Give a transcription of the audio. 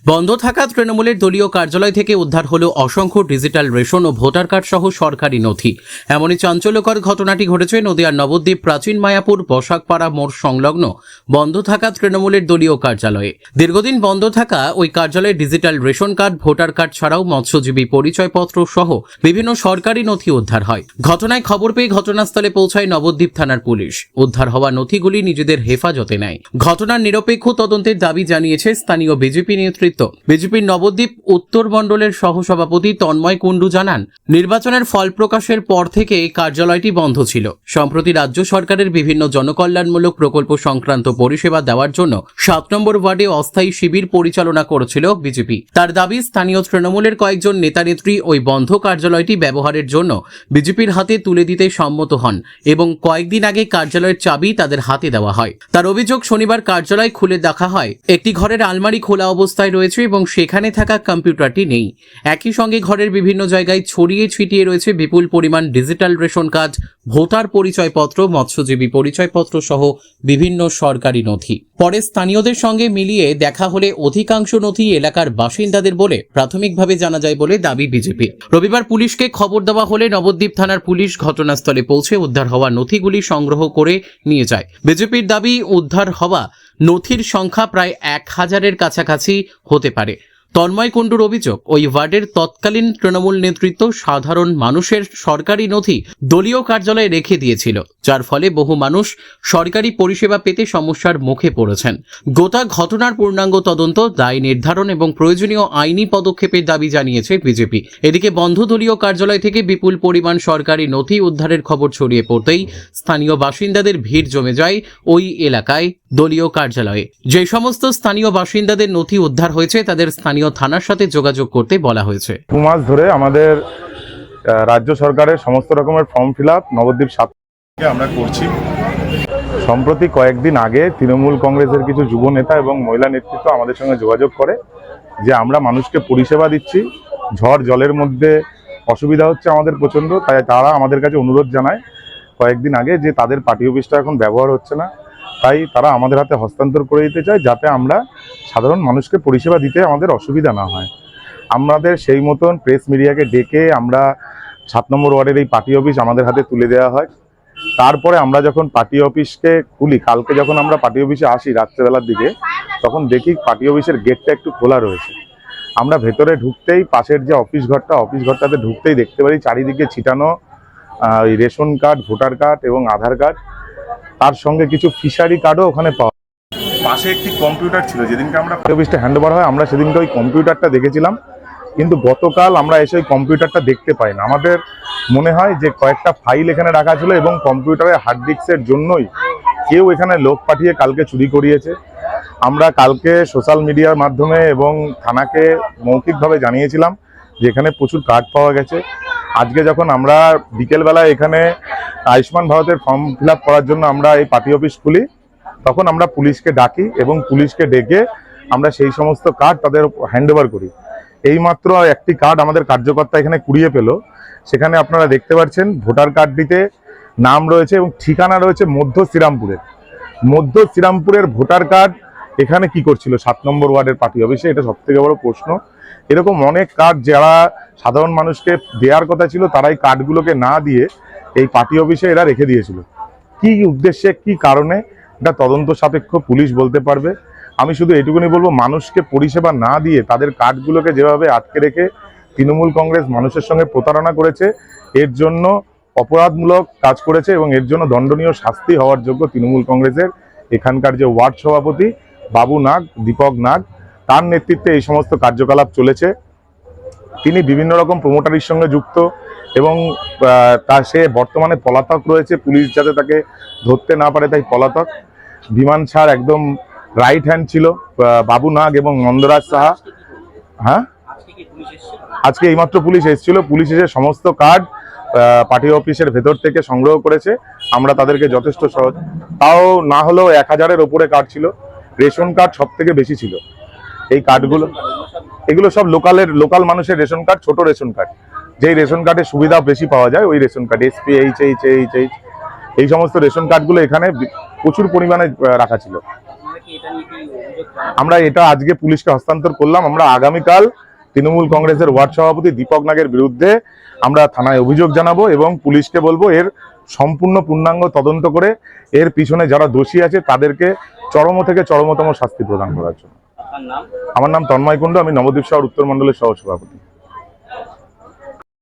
বন্ধ থাকা তৃণমূলের দলীয় কার্যালয় থেকে উদ্ধার হলো অসংখ্য ডিজিটাল রেশন ও ভোটার কার্ড সহ সরকারি নথি। এমনই চাঞ্চল্যকর ঘটনাটি ঘটেছে নদিয়ার নবদ্বীপ প্রাচীন মায়াপুর বসাকপাড়া মোড় সংলগ্ন বন্ধ থাকা তৃণমূলের দলীয় কার্যালয়ে। দীর্ঘদিন বন্ধ থাকা ওই কার্যালয়ে digital ration card, voter card ছাড়াও মৎস্যজীবী পরিচয়পত্র সহ বিভিন্ন সরকারি নথি উদ্ধার হয়। ঘটনায় খবর পেয়ে ঘটনাস্থলে পৌঁছায় নবদ্বীপ থানার পুলিশ। উদ্ধার হওয়া নথিগুলি নিজেদের হেফাজতে নেয়। ঘটনার নিরপেক্ষ তদন্তের দাবি জানিয়েছে স্থানীয় বিজেপি নেতৃত্ব। বিজেপির নবদ্বীপ উত্তর মণ্ডলের সহসভাপতি তন্ময় কুণ্ডু জানান, নির্বাচনের ফল প্রকাশের পর থেকে কার্যালয়টি বন্ধ ছিল। সম্প্রতি রাজ্য সরকারের বিভিন্ন জনকল্যাণমূলক প্রকল্প সংক্রান্ত পরিষেবা দেওয়ার জন্য 7 নম্বর ওয়ার্ডে অস্থায়ী শিবির পরিচালনা করেছিল বিজেপি। তার দাবি, স্থানীয় তৃণমূলের কয়েকজন নেতানেত্রী ওই বন্ধ কার্যালয়টি ব্যবহারের জন্য বিজেপির হাতে তুলে দিতে সম্মত হন এবং কয়েকদিন আগে কার্যালয়ের চাবি তাদের হাতে দেওয়া হয়। তার অভিযোগ, শনিবার কার্যালয় খুলে দেখা হয়, একটি ঘরের আলমারি খোলা অবস্থায় রয়েছে এবং সেখানে থাকা কম্পিউটারটি নেই। একই সঙ্গে ঘরের বিভিন্ন জায়গায় ছড়িয়ে ছিটিয়ে রয়েছে বিপুল পরিমাণ ডিজিটাল রেশন কার্ড, ভোটার পরিচয়পত্র, মৎস্যজীবী পরিচয়পত্র সহ বিভিন্ন সরকারি নথি। পরে স্থানীয়দের সঙ্গে মিলিয়ে দেখা হলে অধিকাংশ নথি এলাকার বাসিন্দাদের বলে প্রাথমিকভাবে জানা যায় বলে দাবি বিজেপি। রবিবার পুলিশকে খবর দেওয়া হলে নবদ্বীপ থানার পুলিশ ঘটনাস্থলে পৌঁছে উদ্ধার হওয়া নথিগুলি সংগ্রহ করে নিয়ে যায়। বিজেপির দাবি, উদ্ধার হওয়া নথির সংখ্যা প্রায় 1000-এর কাছাকাছি হতে পারে। তন্ময় কুণ্ডুর অভিযোগ, ওই ওয়ার্ডের তৎকালীন তৃণমূল নেতৃত্ব সাধারণ মানুষের সরকারি নথি দলীয় কার্যালয়ে রেখে দিয়েছিল, যার ফলে বহু মানুষ সরকারি পরিষেবা পেতে সমস্যার মুখে পড়েছেন। গোটা ঘটনার পূর্ণাঙ্গ তদন্ত, দায় নির্ধারণ এবং প্রয়োজনীয় আইনি পদক্ষেপের দাবি জানিয়েছে বিজেপি। এদিকে বন্ধ দলীয় কার্যালয় থেকে বিপুল পরিমাণ সরকারি নথি উদ্ধারের খবর ছড়িয়ে পড়তেই স্থানীয় বাসিন্দাদের ভিড় জমে যায় ওই এলাকায় দলীয় কার্যালয়ে। যে সমস্ত স্থানীয় বাসিন্দাদের নথি উদ্ধার হয়েছে তাদের স্থানীয় থানার সাথে যোগাযোগ করতে বলা হয়েছে। 2 মাস ধরে আমাদের রাজ্য সরকারের সমস্ত রকমের ফর্ম ফিল আপ নবদ্বীপ সাতকে আমরা করছি। সম্প্রতি কয়েকদিন আগে তৃণমূল কংগ্রেসের কিছু যুব নেতা এবং মহিলা নেতৃত্ব আমাদের সঙ্গে যোগাযোগ করে যে আমরা মানুষকে পরিষেবা দিচ্ছি, ঝড় জলের মধ্যে অসুবিধা হচ্ছে আমাদের প্রচণ্ড, তাই তারা আমাদের কাছে অনুরোধ জানায় কয়েকদিন আগে যে তাদের পার্টি অফিসটা এখন ব্যবহার হচ্ছে না, তাই তারা আমাদের হাতে হস্তান্তর করে দিতে চায় যাতে আমরা সাধারণ মানুষকে পরিষেবা দিতে আমাদের অসুবিধা না হয়। আমাদের সেই মতন প্রেস মিডিয়াকে ডেকে আমরা 7 নম্বর ওয়ার্ডের এই পার্টি অফিস আমাদের হাতে তুলে দেওয়া হয়। তারপরে আমরা যখন পার্টি অফিসকে খুলি, কালকে যখন আমরা পার্টি অফিসে আসি রাত্রেবেলার দিকে, তখন দেখি পার্টি অফিসের গেটটা একটু খোলা রয়েছে। আমরা ভেতরে ঢুকতেই পাশের যে অফিস ঘরটাতে ঢুকতেই দেখতে পারি চারিদিকে ছিটানো ওই রেশন কার্ড, ভোটার কার্ড এবং আধার কার্ড, তার সঙ্গে কিছু ফিশারি কার্ডও ওখানে পাওয়া। পাশে একটি কম্পিউটার ছিল, যেদিনকে আমরা অফিসটা হ্যান্ড ওভার হয় আমরা সেদিনকে ওই কম্পিউটারটা দেখেছিলাম, কিন্তু গতকাল আমরা এসে ওই কম্পিউটারটা দেখতে পাই না। আমাদের মনে হয় যে কয়েকটা ফাইল এখানে রাখা ছিল এবং কম্পিউটারের হার্ড ডিস্কের জন্যই কেউ এখানে লোক পাঠিয়ে কালকে চুরি করিয়েছে। আমরা কালকে সোশ্যাল মিডিয়ার মাধ্যমে এবং থানাকে মৌখিকভাবে জানিয়েছিলাম যে এখানে প্রচুর কার্ড পাওয়া গেছে। আজকে যখন আমরা বিকেলবেলায় এখানে আয়ুষ্মান ভারতের ফর্ম ফিল আপ করার জন্য আমরা এই পার্টি অফিস খুলি, তখন আমরা পুলিশকে ডাকি এবং পুলিশকে ডেকে আমরা সেই সমস্ত কার্ড তাদের হ্যান্ড ওভার করি। এইমাত্র একটি কার্ড আমাদের কার্যকর্তা এখানে কুড়িয়ে পেল। সেখানে আপনারা দেখতে পাচ্ছেন ভোটার কার্ডটিতে নাম রয়েছে এবং ঠিকানা রয়েছে মধ্য শ্রীরামপুরের ভোটার কার্ড এখানে কি করছিল 7 নম্বর ওয়ার্ডের পার্টি অফিসে? এটা সবথেকে বড় প্রশ্ন। এরকম অনেক কার্ড যারা সাধারণ মানুষকে দেওয়ার কথা ছিল তারাই কার্ডগুলোকে না দিয়ে এই পার্টি অফিসে এরা রেখে দিয়েছিল। কি উদ্দেশ্যে, কি কারণে, এটা তদন্ত সাপেক্ষ, পুলিশ বলতে পারবে। আমি শুধু এটুকুনি বলবো, মানুষকে পরিষেবা না দিয়ে তাদের কার্ডগুলোকে যেভাবে আটকে রেখে তৃণমূল কংগ্রেস মানুষের সঙ্গে প্রতারণা করেছে, এর জন্য অপরাধমূলক কাজ করেছে এবং এর জন্য দণ্ডনীয় শাস্তি হওয়ার যোগ্য তৃণমূল কংগ্রেসের এখানকার যে ওয়ার্ড সভাপতি বাবু নাগ, দীপক নাগ, তার নেতৃত্বে এই সমস্ত কার্যকলাপ চলেছে। তিনি বিভিন্ন রকম প্রমোটারির সঙ্গে যুক্ত এবং সে বর্তমানে পলাতক রয়েছে। পুলিশ যাতে তাকে ধরতে না পারে তাই পলাতক। বিমান ছাড় একদম রাইট হ্যান্ড ছিল বাবু নাগ এবং নন্দরাজ সাহা। হ্যাঁ, আজকে এইমাত্র পুলিশ এসেছিল। পুলিশ এসে সমস্ত কার্ড পার্টি অফিসের ভেতর থেকে সংগ্রহ করেছে। আমরা তাদেরকে যথেষ্ট সহজ, তাও না হলেও 1000-এর ওপরে কার্ড ছিল। রেশন কার্ড সব থেকে বেশি ছিল। এই কার্ডগুলো, এগুলো সব লোকাল মানুষের রেশন কার্ড, ছোট রেশন কার্ড, যেই রেশন কার্ডের সুবিধা বেশি পাওয়া যায় ওই রেশন কার্ড, SP, HH, এই সমস্ত রেশন কার্ডগুলো এখানে প্রচুর পরিমাণে রাখা ছিল। আমরা এটা আজকে পুলিশকে হস্তান্তর করলাম। আমরা আগামীকাল তৃণমূল কংগ্রেসের ওয়ার্ড সভাপতি দীপক নাগের বিরুদ্ধে আমরা থানায় অভিযোগ জানাবো এবং পুলিশকে বলবো এর সম্পূর্ণ পূর্ণাঙ্গ তদন্ত করে এর পিছনে যারা দোষী আছে তাদেরকে চরম থেকে চরমতম শাস্তি প্রদান করার জন্য। আমার নাম তন্ময় কুণ্ডু, আমি নবদ্বীপ শহর উত্তর মণ্ডলের সহ সভাপতি।